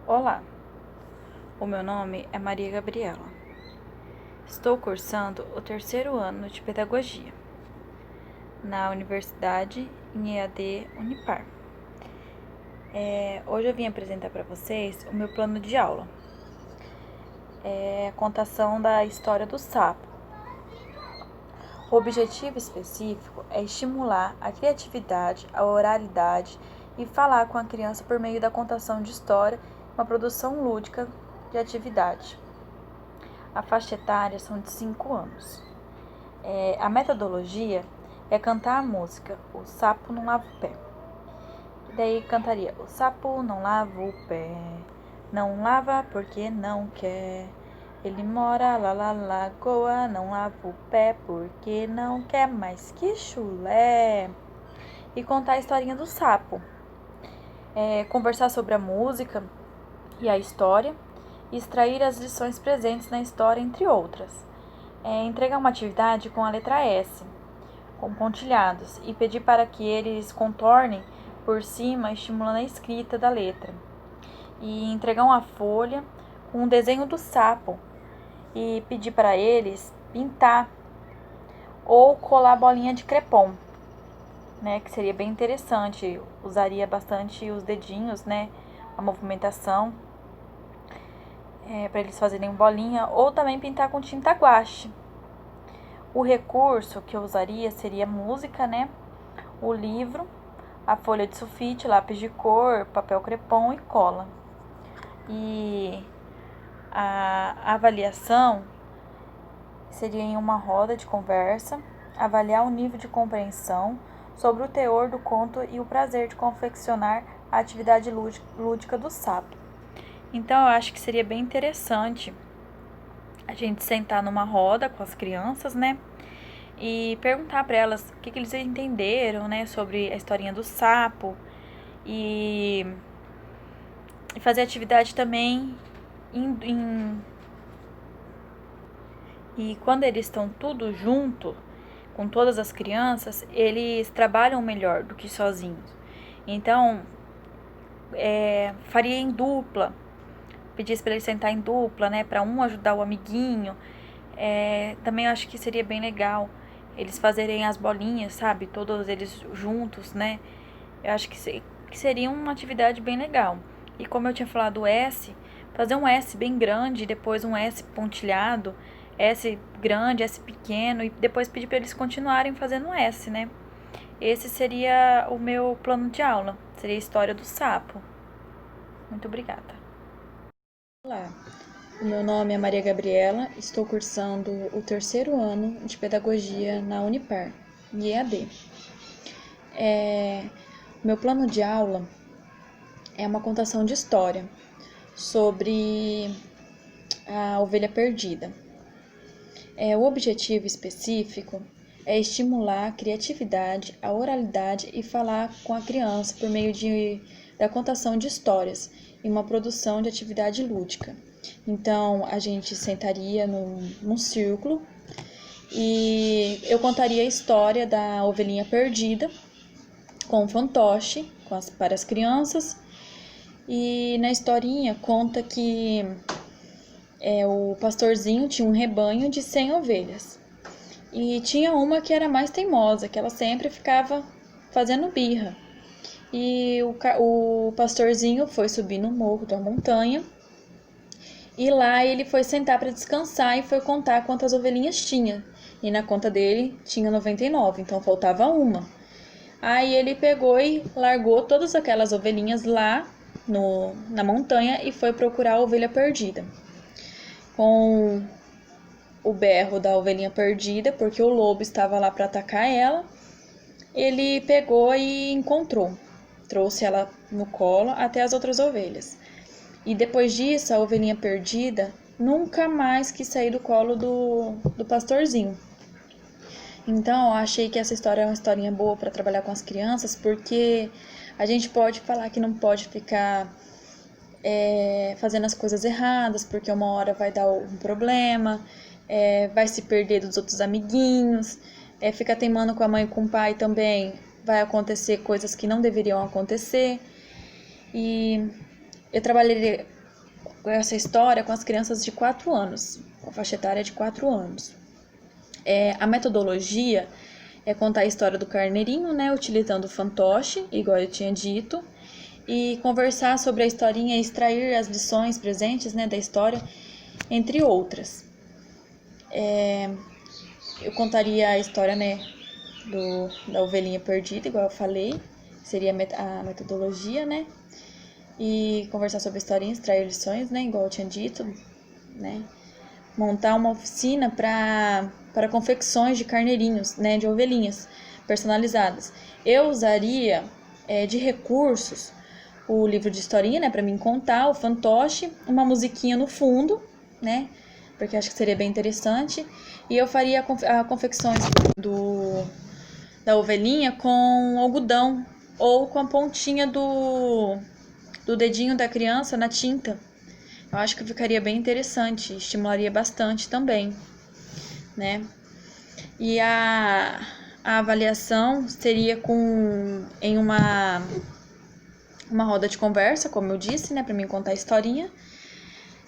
Olá, o meu nome é Maria Gabriela. Estou cursando o terceiro ano de Pedagogia na Universidade em EAD Unipar. Hoje eu vim apresentar para vocês o meu plano de aula. A contação da história do sapo. O objetivo específico é estimular a criatividade, a oralidade e falar com a criança por meio da contação de história, uma produção lúdica de atividade. A faixa etária são de 5 anos. A metodologia é cantar a música O Sapo Não Lava o Pé. E daí cantaria: o sapo não lava o pé, não lava porque não quer. Ele mora lá na lagoa, não lava o pé porque não quer mais, que chulé. E contar a historinha do sapo. Conversar sobre a música e a história. E extrair as lições presentes na história, entre outras. Entregar uma atividade com a letra S, com pontilhados, e pedir para que eles contornem por cima, estimulando a escrita da letra. E entregar uma folha com um desenho do sapo e pedir para eles pintar ou colar bolinha de crepom, né, que seria bem interessante. Usaria bastante os dedinhos, né, a movimentação, para eles fazerem bolinha, ou também pintar com tinta guache. O recurso que eu usaria seria música, né, o livro, a folha de sulfite, lápis de cor, papel crepom e cola. E a avaliação seria em uma roda de conversa, avaliar o nível de compreensão sobre o teor do conto e o prazer de confeccionar a atividade lúdica do sapo. Então, eu acho que seria bem interessante a gente sentar numa roda com as crianças, né? E perguntar para elas o que eles entenderam, né? Sobre a historinha do sapo. E fazer atividade também E quando eles estão tudo junto, com todas as crianças, eles trabalham melhor do que sozinhos. Então, faria em dupla, pedisse para eles sentar em dupla, né, para um ajudar o amiguinho. Também eu acho que seria bem legal eles fazerem as bolinhas, sabe, todos eles juntos, né. Eu acho que seria uma atividade bem legal. E como eu tinha falado, o S, fazer um S bem grande, depois um S pontilhado, S grande, S pequeno, e depois pedir para eles continuarem fazendo um S, né? Esse seria o meu plano de aula, seria a história do sapo. Muito obrigada. Olá, o meu nome é Maria Gabriela, estou cursando o terceiro ano de Pedagogia na Unipar, em EAD. Meu plano de aula é uma contação de história sobre a ovelha perdida. O objetivo específico é estimular a criatividade, a oralidade e falar com a criança por meio da contação de histórias e uma produção de atividade lúdica. Então, a gente sentaria num círculo e eu contaria a história da ovelhinha perdida com um fantoche para as crianças. E na historinha conta que o pastorzinho tinha um rebanho de 100 ovelhas. E tinha uma que era mais teimosa, que ela sempre ficava fazendo birra. E o pastorzinho foi subir no morro da montanha. E lá ele foi sentar para descansar e foi contar quantas ovelhinhas tinha. E na conta dele tinha 99, então faltava uma. Aí ele pegou e largou todas aquelas ovelhinhas lá na montanha e foi procurar a ovelha perdida. Com o berro da ovelhinha perdida, porque o lobo estava lá para atacar ela, ele pegou e encontrou. Trouxe ela no colo até as outras ovelhas. E depois disso, a ovelhinha perdida nunca mais quis sair do colo do pastorzinho. Então, eu achei que essa história é uma historinha boa para trabalhar com as crianças, porque a gente pode falar que não pode ficar fazendo as coisas erradas, porque uma hora vai dar um problema, vai se perder dos outros amiguinhos, ficar teimando com a mãe e com o pai também, vai acontecer coisas que não deveriam acontecer. E eu essa história com as crianças de 4 anos, com a faixa etária de 4 anos. A metodologia é contar a história do carneirinho, né, utilizando o fantoche, igual eu tinha dito, e conversar sobre a historinha e extrair as lições presentes, né, da história, entre outras. Eu contaria a história, né, da ovelhinha perdida, igual eu falei, seria a metodologia, né, e conversar sobre a historinha, extrair lições, né, igual eu tinha dito, né, montar uma oficina para confecções de carneirinhos, né, de ovelhinhas personalizadas. Eu usaria de recursos o livro de historinha, né, para mim contar, o fantoche, uma musiquinha no fundo, né, porque acho que seria bem interessante. E eu faria a confecções da ovelhinha com algodão ou com a pontinha do dedinho da criança na tinta. Eu acho que ficaria bem interessante, estimularia bastante também, né? E a avaliação seria em uma roda de conversa, como eu disse, né, para mim contar a historinha,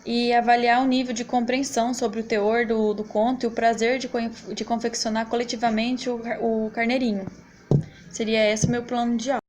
e avaliar o nível de compreensão sobre o teor do conto e o prazer de confeccionar coletivamente o carneirinho. Seria esse o meu plano de aula.